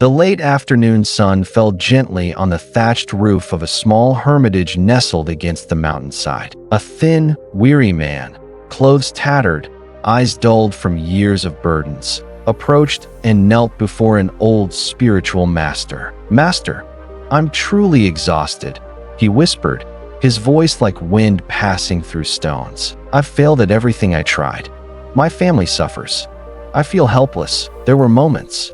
The late afternoon sun fell gently on the thatched roof of a small hermitage nestled against the mountainside. A thin, weary man, clothes tattered, eyes dulled from years of burdens, approached and knelt before an old spiritual master. "Master, I'm truly exhausted," he whispered, his voice like wind passing through stones. "I've failed at everything I tried. My family suffers. I feel helpless. There were moments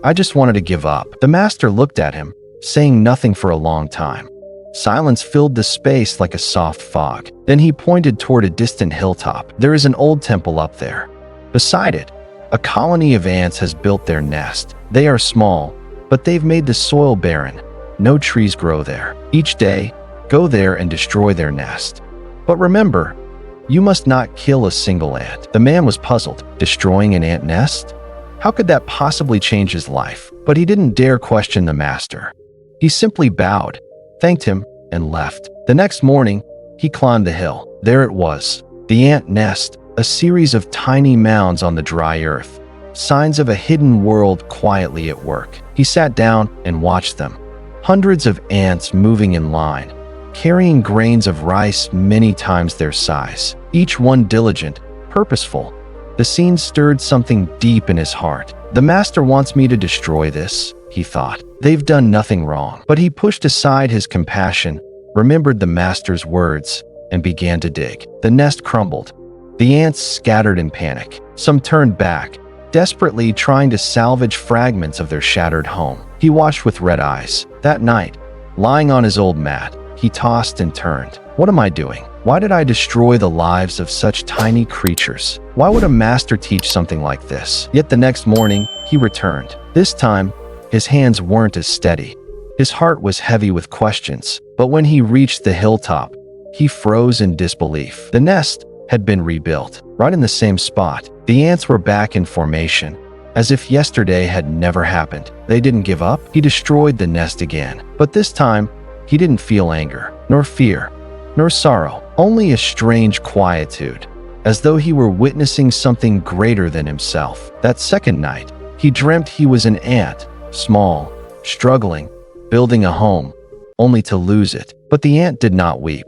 I just wanted to give up." The master looked at him, saying nothing for a long time. Silence filled the space like a soft fog. Then he pointed toward a distant hilltop. "There is an old temple up there. Beside it, a colony of ants has built their nest. They are small, but they've made the soil barren. No trees grow there. Each day, go there and destroy their nest. But remember, you must not kill a single ant." The man was puzzled. Destroying an ant nest? How could that possibly change his life? But he didn't dare question the master. He simply bowed, thanked him, and left. The next morning, he climbed the hill. There it was, the ant nest, a series of tiny mounds on the dry earth, signs of a hidden world quietly at work. He sat down and watched them. Hundreds of ants moving in line, carrying grains of rice many times their size, each one diligent, purposeful. The scene stirred something deep in his heart. "The master wants me to destroy this," he thought. "They've done nothing wrong." But he pushed aside his compassion, remembered the master's words, and began to dig. The nest crumbled. The ants scattered in panic. Some turned back, desperately trying to salvage fragments of their shattered home. He watched with red eyes. That night, lying on his old mat, he tossed and turned. "What am I doing? Why did I destroy the lives of such tiny creatures? Why would a master teach something like this?" Yet the next morning, he returned. This time, his hands weren't as steady. His heart was heavy with questions. But when he reached the hilltop, he froze in disbelief. The nest had been rebuilt, right in the same spot. The ants were back in formation, as if yesterday had never happened. They didn't give up. He destroyed the nest again. But this time, he didn't feel anger, nor fear, nor sorrow, only a strange quietude, as though he were witnessing something greater than himself. That second night, he dreamt he was an ant, small, struggling, building a home, only to lose it. But the ant did not weep.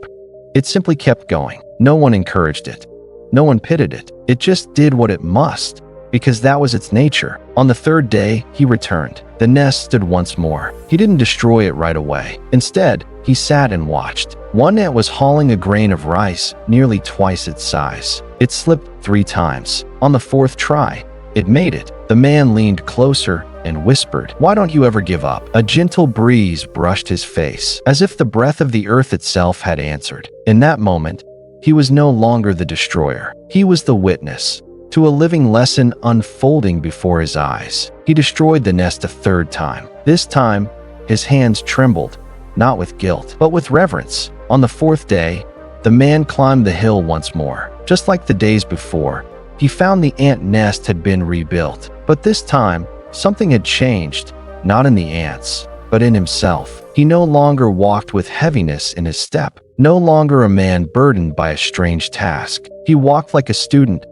It simply kept going. No one encouraged it. No one pitied it. It just did what it must, because that was its nature. On the third day, he returned. The nest stood once more. He didn't destroy it right away. Instead, he sat and watched. One ant was hauling a grain of rice, nearly twice its size. It slipped 3 times. On the 4th try, it made it. The man leaned closer and whispered, "Why don't you ever give up?" A gentle breeze brushed his face, as if the breath of the earth itself had answered. In that moment, he was no longer the destroyer. He was the witness to a living lesson unfolding before his eyes. He destroyed the nest a 3rd time. This time, his hands trembled, not with guilt, but with reverence. On the 4th day, the man climbed the hill once more. Just like the days before, he found the ant nest had been rebuilt. But this time, something had changed, not in the ants, but in himself. He no longer walked with heaviness in his step, no longer a man burdened by a strange task. He walked like a student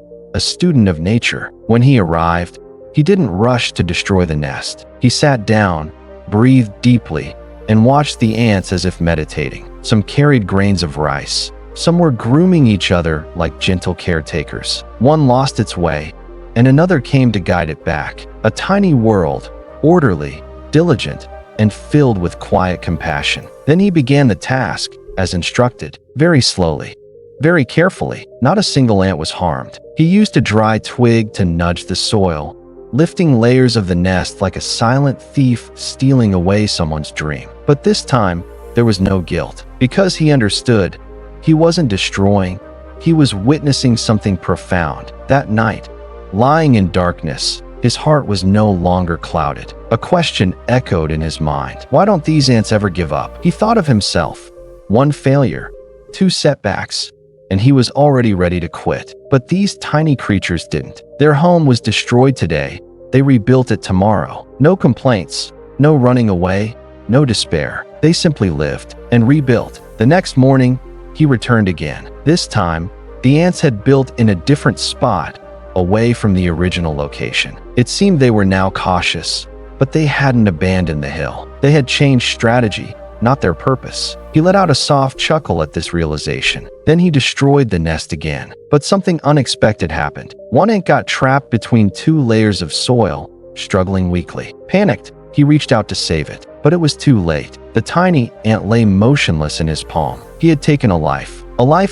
of nature. When he arrived, he didn't rush to destroy the nest. He sat down, breathed deeply, and watched the ants as if meditating. Some carried grains of rice. Some were grooming each other like gentle caretakers. One lost its way, and another came to guide it back. A tiny world, orderly, diligent, and filled with quiet compassion. Then he began the task, as instructed, very slowly, very carefully. Not a single ant was harmed. He used a dry twig to nudge the soil, lifting layers of the nest like a silent thief stealing away someone's dream. But this time, there was no guilt, because he understood. He wasn't destroying, he was witnessing something profound. That night, lying in darkness, his heart was no longer clouded. A question echoed in his mind. Why don't these ants ever give up? He thought of himself. 1 failure, 2 setbacks, and he was already ready to quit. But these tiny creatures didn't. Their home was destroyed today. They rebuilt it tomorrow. No complaints, no running away, no despair. They simply lived and rebuilt. The next morning, he returned again. This time, the ants had built in a different spot, away from the original location. It seemed they were now cautious, But they hadn't abandoned the hill. They had changed strategy, not their purpose. He let out a soft chuckle at this realization. Then he destroyed the nest again. But something unexpected happened. One ant got trapped between two layers of soil, struggling weakly. Panicked, he reached out to save it. But it was too late. The tiny ant lay motionless in his palm. He had taken a life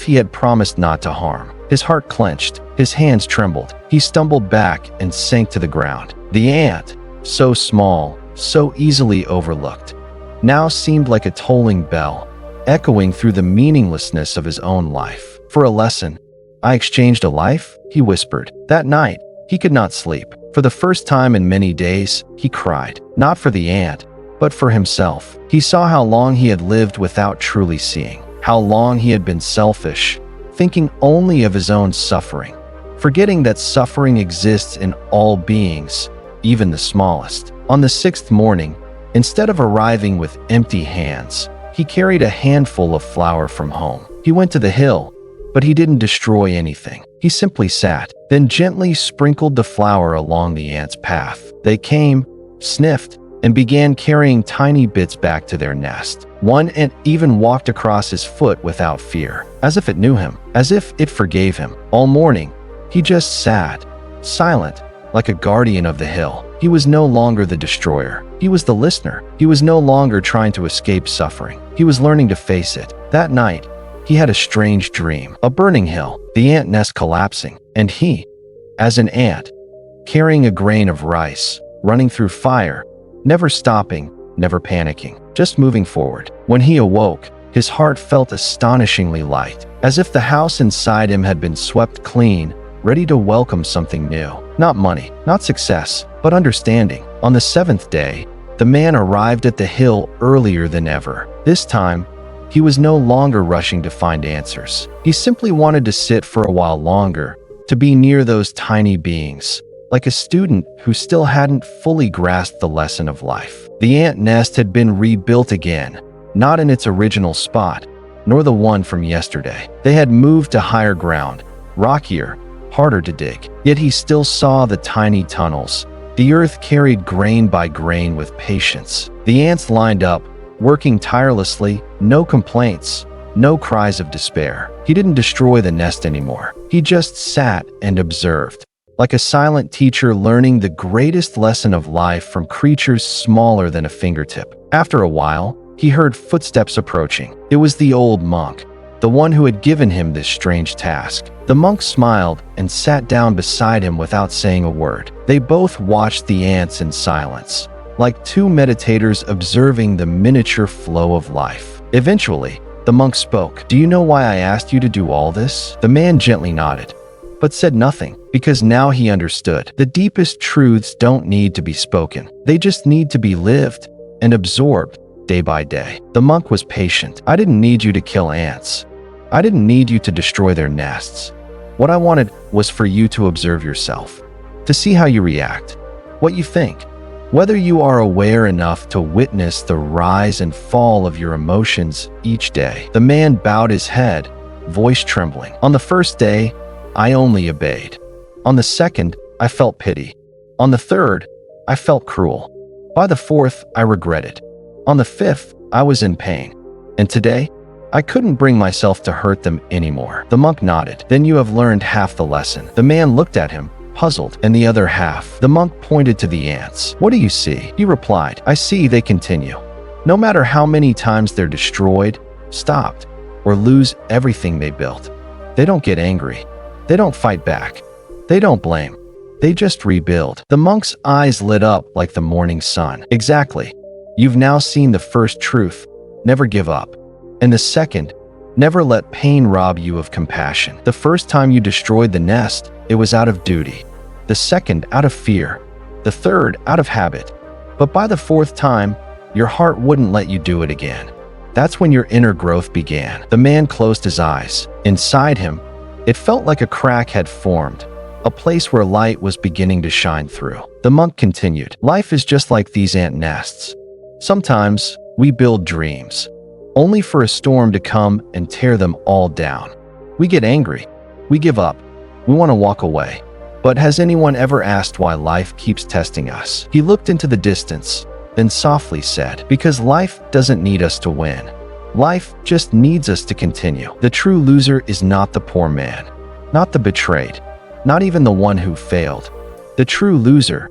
he had promised not to harm. His heart clenched. His hands trembled. He stumbled back and sank to the ground. The ant, so small, so easily overlooked, now seemed like a tolling bell, echoing through the meaninglessness of his own life. For a lesson, I exchanged a life, he whispered. That night, he could not sleep. For the first time in many days, he cried, not for the ant, but for himself. He saw how long he had lived without truly seeing, how long he had been selfish, thinking only of his own suffering, forgetting that suffering exists in all beings, even the smallest. On the sixth morning, instead of arriving with empty hands, he carried a handful of flour from home. He went to the hill, but he didn't destroy anything. He simply sat, then gently sprinkled the flour along the ants' path. They came, sniffed, and began carrying tiny bits back to their nest. One ant even walked across his foot without fear, as if it knew him, as if it forgave him. All morning, he just sat, silent, like a guardian of the hill. He was no longer the destroyer. He was the listener. He was no longer trying to escape suffering. He was learning to face it. That night, he had a strange dream. A burning hill, the ant nest collapsing, and he, as an ant, carrying a grain of rice, running through fire, never stopping, never panicking, just moving forward. When he awoke, his heart felt astonishingly light, as if the house inside him had been swept clean, ready to welcome something new. Not money, not success, but understanding. On the seventh day, the man arrived at the hill earlier than ever. This time, he was no longer rushing to find answers. He simply wanted to sit for a while longer, to be near those tiny beings, like a student who still hadn't fully grasped the lesson of life. The ant nest had been rebuilt again, not in its original spot, nor the one from yesterday. They had moved to higher ground, rockier, harder to dig. Yet he still saw the tiny tunnels. The earth carried grain by grain with patience. The ants lined up, working tirelessly, no complaints, no cries of despair. He didn't destroy the nest anymore. He just sat and observed, like a silent teacher learning the greatest lesson of life from creatures smaller than a fingertip. After a while, he heard footsteps approaching. It was the old monk, the one who had given him this strange task. The monk smiled and sat down beside him without saying a word. They both watched the ants in silence, like two meditators observing the miniature flow of life. Eventually, the monk spoke. "Do you know why I asked you to do all this?" The man gently nodded, but said nothing, because now he understood. The deepest truths don't need to be spoken. They just need to be lived and absorbed day by day. The monk was patient. "I didn't need you to kill ants. I didn't need you to destroy their nests. What I wanted was for you to observe yourself, to see how you react, what you think, whether you are aware enough to witness the rise and fall of your emotions each day." The man bowed his head, voice trembling. "On the first day, I only obeyed. On the second, I felt pity. On the third, I felt cruel. By the fourth, I regretted. On the fifth, I was in pain. And today, I couldn't bring myself to hurt them anymore." The monk nodded. "Then you have learned half the lesson." The man looked at him, puzzled. "And the other half?" The monk pointed to the ants. "What do you see?" He replied. "I see they continue. No matter how many times they're destroyed, stopped, or lose everything they built. They don't get angry. They don't fight back. They don't blame. They just rebuild." The monk's eyes lit up like the morning sun. "Exactly. You've now seen the first truth. Never give up. And the second, never let pain rob you of compassion. The first time you destroyed the nest, it was out of duty. The second, out of fear. The third, out of habit. But by the fourth time, your heart wouldn't let you do it again. That's when your inner growth began." The man closed his eyes. Inside him, it felt like a crack had formed, a place where light was beginning to shine through. The monk continued. "Life is just like these ant nests. Sometimes we build dreams, only for a storm to come and tear them all down. We get angry. We give up. We want to walk away. But has anyone ever asked why life keeps testing us? He looked into the distance, then softly said, because life doesn't need us to win. Life just needs us to continue. The true loser is not the poor man, not the betrayed, not even the one who failed. The true loser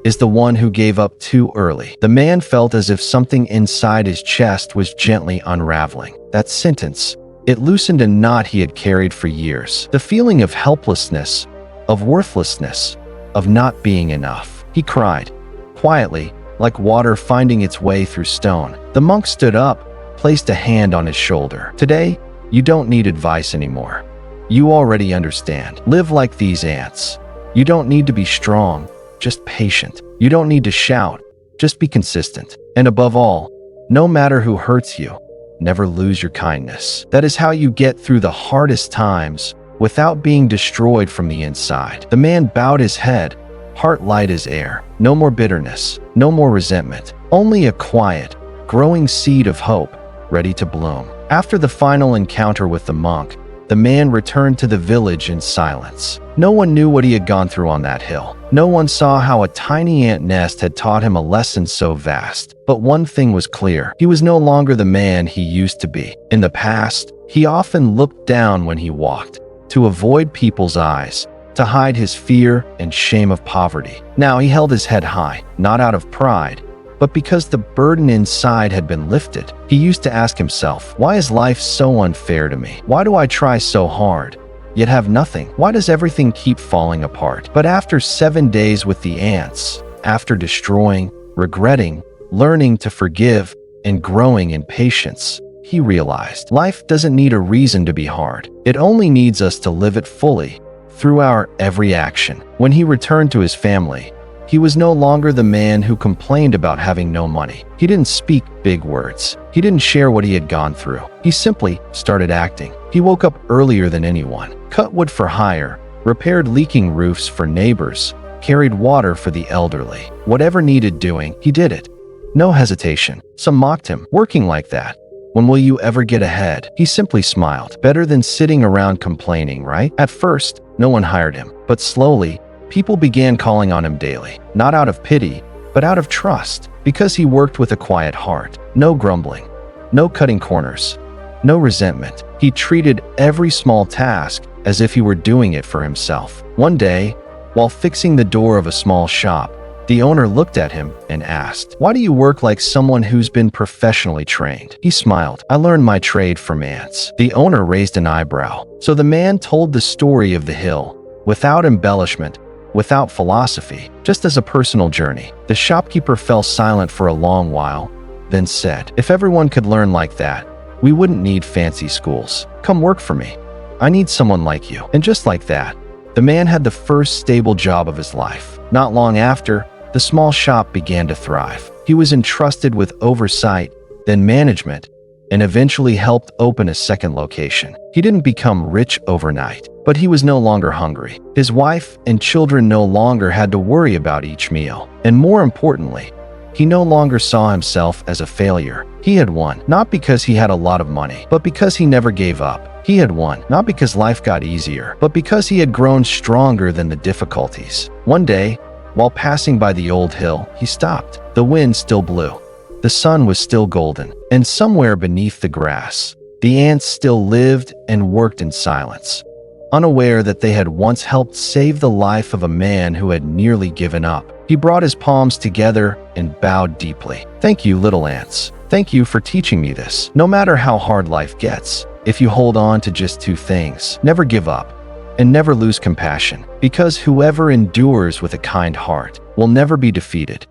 is the one who gave up too early. The man felt as if something inside his chest was gently unraveling. That sentence, it loosened a knot he had carried for years. The feeling of helplessness, of worthlessness, of not being enough. He cried, quietly, like water finding its way through stone. The monk stood up, placed a hand on his shoulder. Today, you don't need advice anymore. You already understand. Live like these ants. You don't need to be strong, just patient. You don't need to shout, just be consistent. And above all, no matter who hurts you, never lose your kindness. That is how you get through the hardest times without being destroyed from the inside. The man bowed his head, heart light as air. No more bitterness, no more resentment, only a quiet, growing seed of hope, ready to bloom. After the final encounter with the monk, the man returned to the village in silence. No one knew what he had gone through on that hill. No one saw how a tiny ant nest had taught him a lesson so vast. But one thing was clear. He was no longer the man he used to be. In the past, he often looked down when he walked, to avoid people's eyes, to hide his fear and shame of poverty. Now he held his head high, not out of pride, but because the burden inside had been lifted. He used to ask himself, why is life so unfair to me? Why do I try so hard, yet have nothing? Why does everything keep falling apart? But after 7 days with the ants, after destroying, regretting, learning to forgive, and growing in patience, he realized life doesn't need a reason to be hard. It only needs us to live it fully, through our every action. When he returned to his family, he was no longer the man who complained about having no money. He didn't speak big words. He didn't share what he had gone through. He simply started acting. He woke up earlier than anyone, cut wood for hire, repaired leaking roofs for neighbors, carried water for the elderly. Whatever needed doing, he did it. No hesitation. Some mocked him. Working like that, when will you ever get ahead? He simply smiled. Better than sitting around complaining, right? At first, no one hired him, but slowly, people began calling on him daily, not out of pity, but out of trust, because he worked with a quiet heart. No grumbling, no cutting corners, no resentment. He treated every small task as if he were doing it for himself. One day, while fixing the door of a small shop, the owner looked at him and asked, why do you work like someone who's been professionally trained? He smiled. I learned my trade from ants. The owner raised an eyebrow. So the man told the story of the hill, without embellishment, without philosophy, just as a personal journey. The shopkeeper fell silent for a long while, then said, if everyone could learn like that, we wouldn't need fancy schools. Come work for me. I need someone like you. And just like that, the man had the first stable job of his life. Not long after, the small shop began to thrive. He was entrusted with oversight, then management, and eventually helped open a second location. He didn't become rich overnight, but he was no longer hungry. His wife and children no longer had to worry about each meal. And more importantly, he no longer saw himself as a failure. He had won, not because he had a lot of money, but because he never gave up. He had won, not because life got easier, but because he had grown stronger than the difficulties. One day, while passing by the old hill, he stopped. The wind still blew. The sun was still golden, and somewhere beneath the grass, the ants still lived and worked in silence, unaware that they had once helped save the life of a man who had nearly given up. He brought his palms together and bowed deeply. Thank you, little ants. Thank you for teaching me this. No matter how hard life gets, if you hold on to just two things, never give up and never lose compassion, because whoever endures with a kind heart will never be defeated.